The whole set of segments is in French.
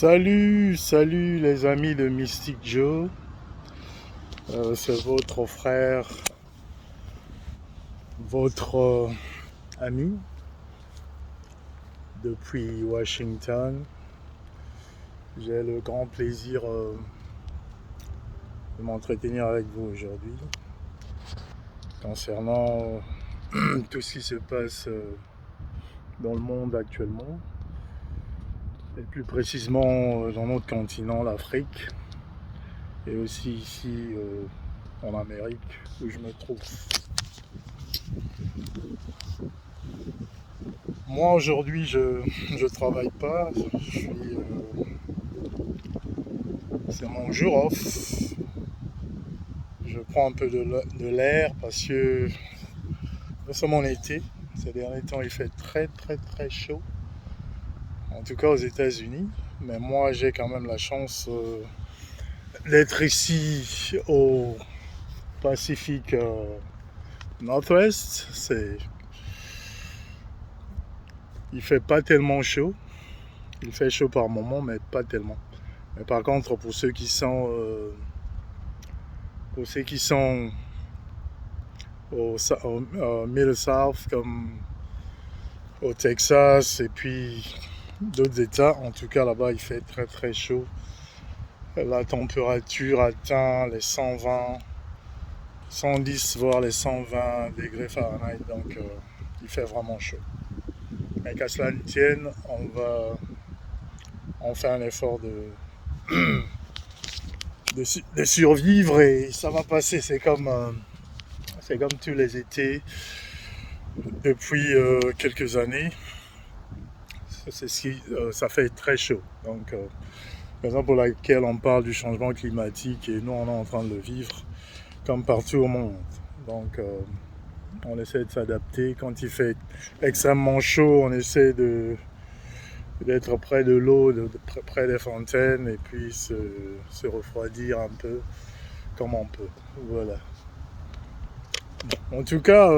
Salut les amis de Mystic Joe. C'est votre frère, votre ami depuis Washington. J'ai le grand plaisir de m'entretenir avec vous aujourd'hui concernant tout ce qui se passe dans le monde actuellement, et plus précisément dans notre continent, l'Afrique, et aussi ici en Amérique où je me trouve. Moi aujourd'hui je travaille pas, c'est mon jour off. Je prends un peu de l'air parce que nous sommes en été. Ces derniers temps il fait très chaud, en tout cas aux États-Unis. Mais moi j'ai quand même la chance d'être ici au Pacifique Northwest. Il fait pas tellement chaud. Il fait chaud par moment, mais pas tellement. Mais par contre, pour ceux qui sont au Middle South, comme au Texas et puis d'autres États, en tout cas là-bas, il fait très chaud. La température atteint les 120, 110 voire les 120 degrés Fahrenheit, donc il fait vraiment chaud. Mais qu'à cela ne tienne, on fait un effort de survivre et ça va passer. C'est comme tous les étés depuis quelques années. Ça fait très chaud. Donc, raison pour laquelle on parle du changement climatique et nous on est en train de le vivre comme partout au monde. Donc, on essaie de s'adapter. Quand il fait extrêmement chaud, on essaie d'être près de l'eau, près des fontaines, et puis se refroidir un peu comme on peut. Voilà. En tout cas,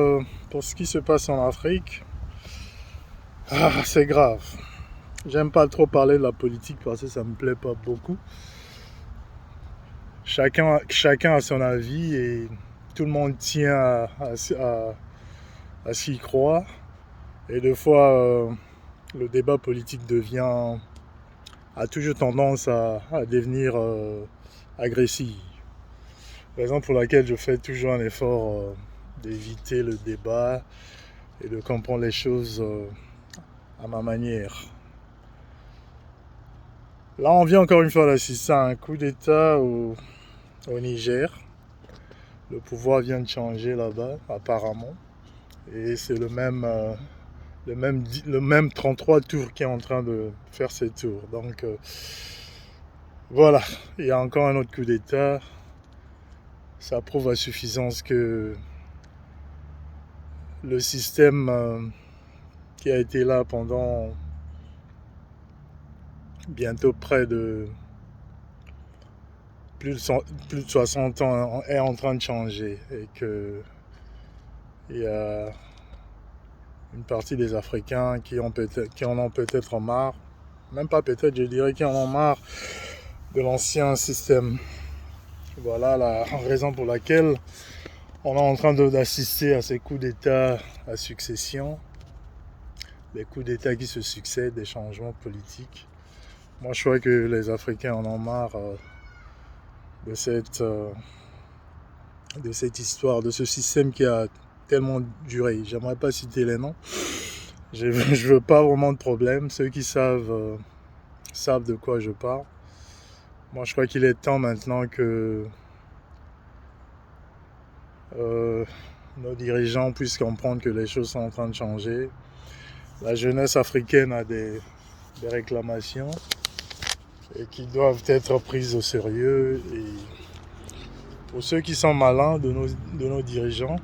pour ce qui se passe en Afrique, c'est grave. J'aime pas trop parler de la politique parce que ça me plaît pas beaucoup. Chacun a son avis et tout le monde tient à s'y croire. Et des fois, le débat politique a toujours tendance à devenir agressif. Raison pour laquelle je fais toujours un effort d'éviter le débat et de comprendre les choses à ma manière. Là, on vient encore une fois d'assister à un coup d'État au Niger. Le pouvoir vient de changer là-bas, apparemment. Et c'est le même 33 tours qui est en train de faire ses tours. Donc, voilà, il y a encore un autre coup d'État. Ça prouve à suffisance que le système qui a été là pendant bientôt près de plus de 60 ans est en train de changer et que il y a une partie des Africains qui en ont peut-être marre, même pas peut-être, je dirais qui en ont marre de l'ancien système. Voilà la raison pour laquelle on est en train d'assister à ces coups d'État à succession, des coups d'État qui se succèdent, des changements politiques. Moi, je crois que les Africains en ont marre de cette histoire, de ce système qui a tellement duré. J'aimerais pas citer les noms. Je veux pas vraiment de problème. Ceux qui savent de quoi je parle. Moi, je crois qu'il est temps maintenant que nos dirigeants puissent comprendre que les choses sont en train de changer. La jeunesse africaine a des réclamations et qui doivent être prises au sérieux. Et pour ceux qui sont malins de nos dirigeants,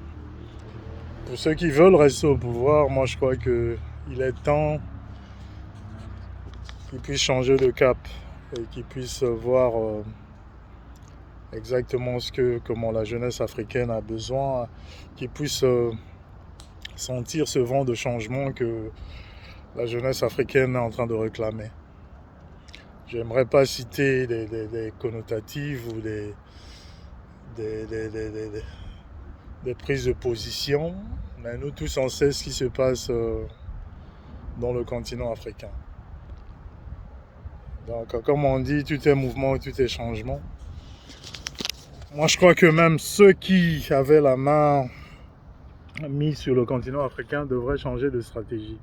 pour ceux qui veulent rester au pouvoir, moi je crois qu'il est temps qu'ils puissent changer de cap et qu'ils puissent voir exactement comment la jeunesse africaine a besoin, qu'ils puissent sentir ce vent de changement que la jeunesse africaine est en train de réclamer. J'aimerais pas citer des connotatives ou des, des- des- des- des prises de position, mais nous tous on sait ce qui se passe dans le continent africain. Donc, comme on dit, tout est mouvement, tout est changement. Moi, je crois que même ceux qui avaient la main mise sur le continent africain devraient changer de stratégie.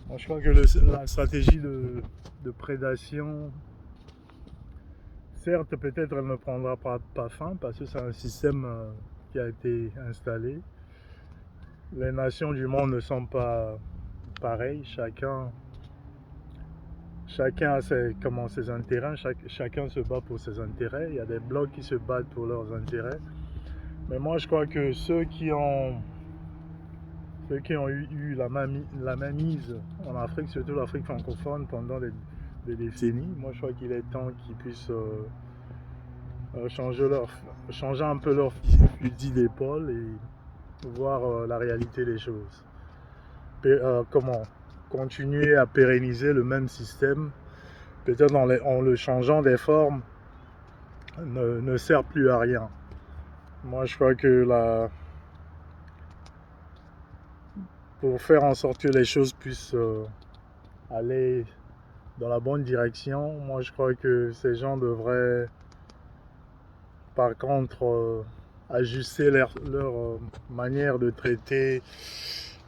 Moi, je crois que la stratégie de prédation, certes, peut-être elle ne prendra pas fin parce que c'est un système qui a été installé. Les nations du monde ne sont pas pareilles. Chacun a ses intérêts, chacun se bat pour ses intérêts. Il y a des blocs qui se battent pour leurs intérêts. Mais moi, je crois que ceux qui ont eu la mainmise en Afrique, surtout l'Afrique francophone, pendant des décennies, moi, je crois qu'il est temps qu'ils puissent changer un peu leur fusil d'épaule et voir la réalité des choses. Comment continuer à pérenniser le même système, peut-être en le changeant des formes, ne sert plus à rien. Moi, je crois que pour faire en sorte que les choses puissent aller dans la bonne direction, moi, je crois que ces gens devraient, par contre, ajuster leur manière de traiter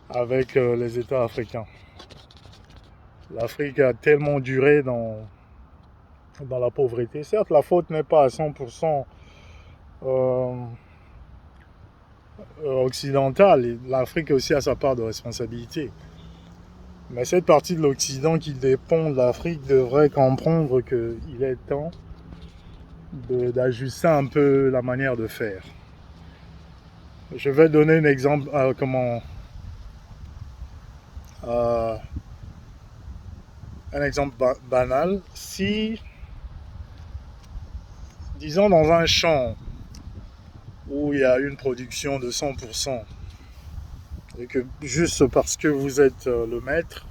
avec les États africains. L'Afrique a tellement duré dans la pauvreté. Certes, la faute n'est pas à 100% occidentale. L'Afrique aussi a sa part de responsabilité. Mais cette partie de l'Occident qui dépend de l'Afrique devrait comprendre qu'il est temps d'ajuster un peu la manière de faire. Je vais donner un exemple, un exemple banal. Si, disons dans un champ où il y a une production de 100%, et que juste parce que vous êtes le maître,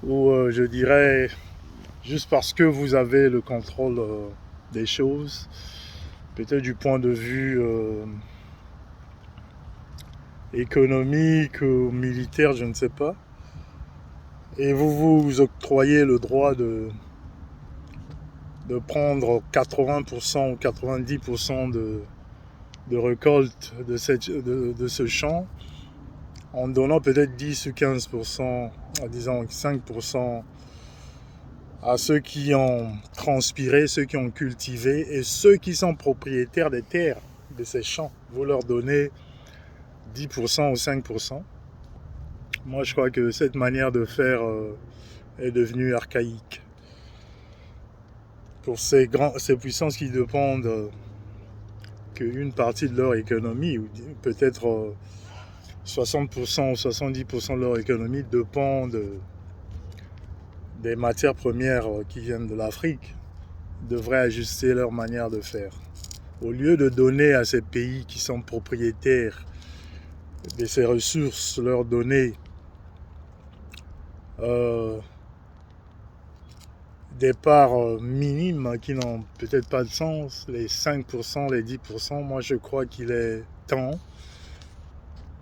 ou je dirais juste parce que vous avez le contrôle des choses, peut-être du point de vue économique ou militaire, je ne sais pas, et vous octroyez le droit de prendre 80% ou 90% de récolte de ce champ, en donnant peut-être 10 ou 15%, en disant 5% à ceux qui ont transpiré, ceux qui ont cultivé et ceux qui sont propriétaires des terres de ces champs. Vous leur donnez 10% ou 5%. Moi, je crois que cette manière de faire est devenue archaïque. Pour ces puissances qui dépendent qu'une partie de leur économie, ou peut-être 60% ou 70% de leur économie dépendent des matières premières qui viennent de l'Afrique, devraient ajuster leur manière de faire. Au lieu de donner à ces pays qui sont propriétaires de ces ressources, leur donner des parts minimes qui n'ont peut-être pas de sens, les 5%, les 10%, moi je crois qu'il est temps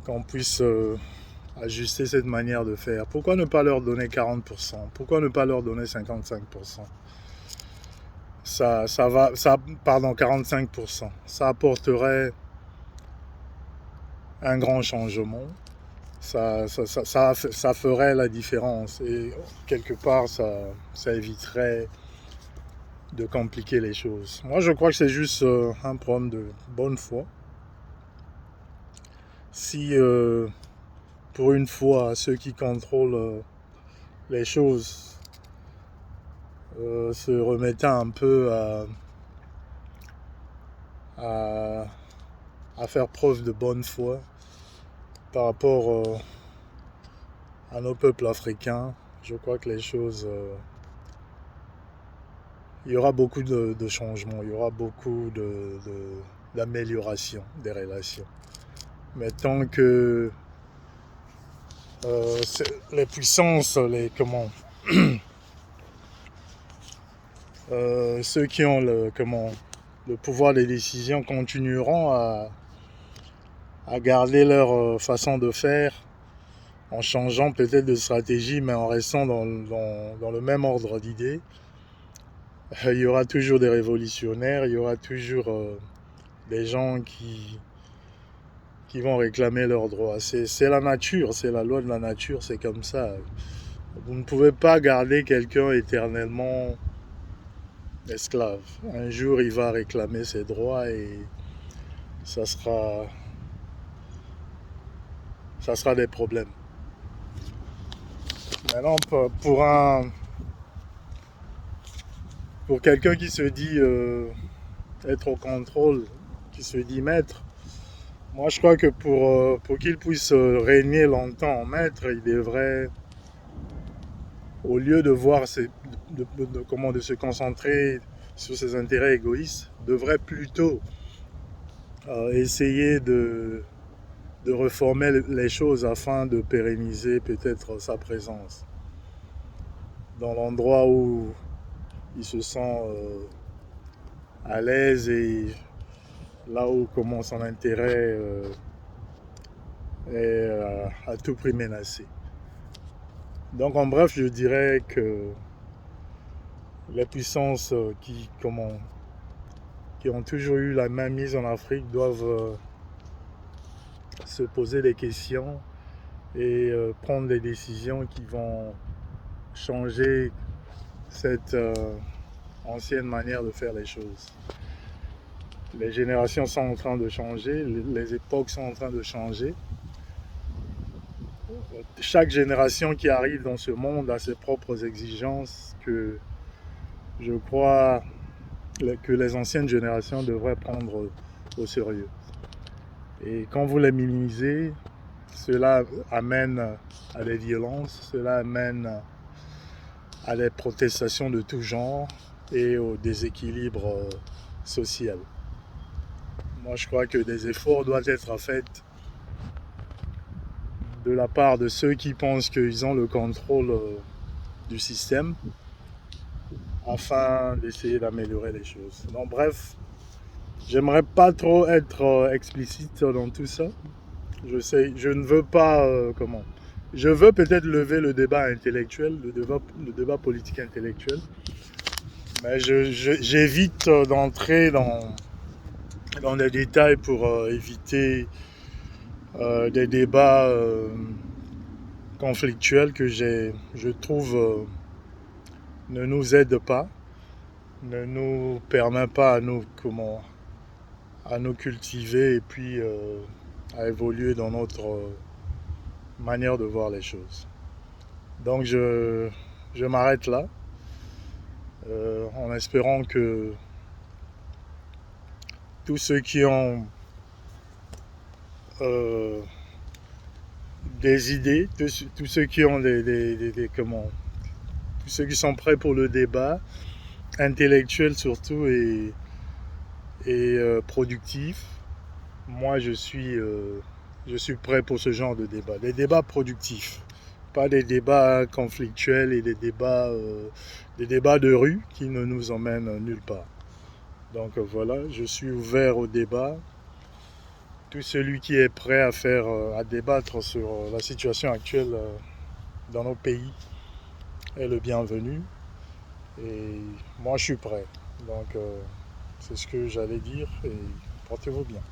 qu'on puisse ajuster cette manière de faire. Pourquoi ne pas leur donner 40%? Pourquoi ne pas leur donner 55%? Pardon, 45%. Ça apporterait un grand changement. Ça ferait la différence. Et quelque part, ça éviterait de compliquer les choses. Moi, je crois que c'est juste un problème de bonne foi. Si, pour une fois, ceux qui contrôlent les choses se remettaient un peu à faire preuve de bonne foi par rapport à nos peuples africains, je crois que les choses... il y aura beaucoup de changements, il y aura beaucoup d'amélioration des relations. Mais tant que les puissances, ceux qui ont le pouvoir des décisions continueront à garder leur façon de faire en changeant peut-être de stratégie, mais en restant dans le même ordre d'idées. Il y aura toujours des révolutionnaires, il y aura toujours des gens qui vont réclamer leurs droits. C'est la nature, c'est la loi de la nature, c'est comme ça. Vous ne pouvez pas garder quelqu'un éternellement esclave. Un jour, il va réclamer ses droits et ça sera des problèmes. Maintenant, pour quelqu'un qui se dit être au contrôle, qui se dit maître, moi je crois que pour qu'il puisse régner longtemps en maître, il devrait, au lieu de voir de se concentrer sur ses intérêts égoïstes, devrait plutôt essayer de reformer les choses afin de pérenniser peut-être sa présence dans l'endroit où il se sent à l'aise et là où son intérêt est à tout prix menacé. Donc en bref, je dirais que les puissances qui ont toujours eu la main mise en Afrique doivent se poser des questions et prendre des décisions qui vont changer cette ancienne manière de faire les choses. Les générations sont en train de changer, les époques sont en train de changer. Chaque génération qui arrive dans ce monde a ses propres exigences que je crois que les anciennes générations devraient prendre au sérieux. Et quand vous les minimisez, cela amène à des violences, cela amène à des protestations de tout genre et au déséquilibre social. Moi, je crois que des efforts doivent être faits de la part de ceux qui pensent qu'ils ont le contrôle du système afin d'essayer d'améliorer les choses. Donc bref, j'aimerais pas trop être explicite dans tout ça. Je ne veux pas je veux peut-être lever le débat intellectuel, le débat politique intellectuel, mais j'évite d'entrer dans des détails pour éviter des débats conflictuels que je trouve ne nous aident pas, ne nous permet pas à nous cultiver et puis à évoluer dans notre manière de voir les choses. Donc je m'arrête là en espérant que tous ceux qui ont des idées, tous ceux qui ont tous ceux qui sont prêts pour le débat, intellectuel surtout et productif. Moi, je suis prêt pour ce genre de débat. Des débats productifs, pas des débats conflictuels et des débats de rue qui ne nous emmènent nulle part. Donc voilà, je suis ouvert au débat. Tout celui qui est prêt à débattre sur la situation actuelle dans nos pays est le bienvenu. Et moi, je suis prêt. Donc, c'est ce que j'allais dire et portez-vous bien.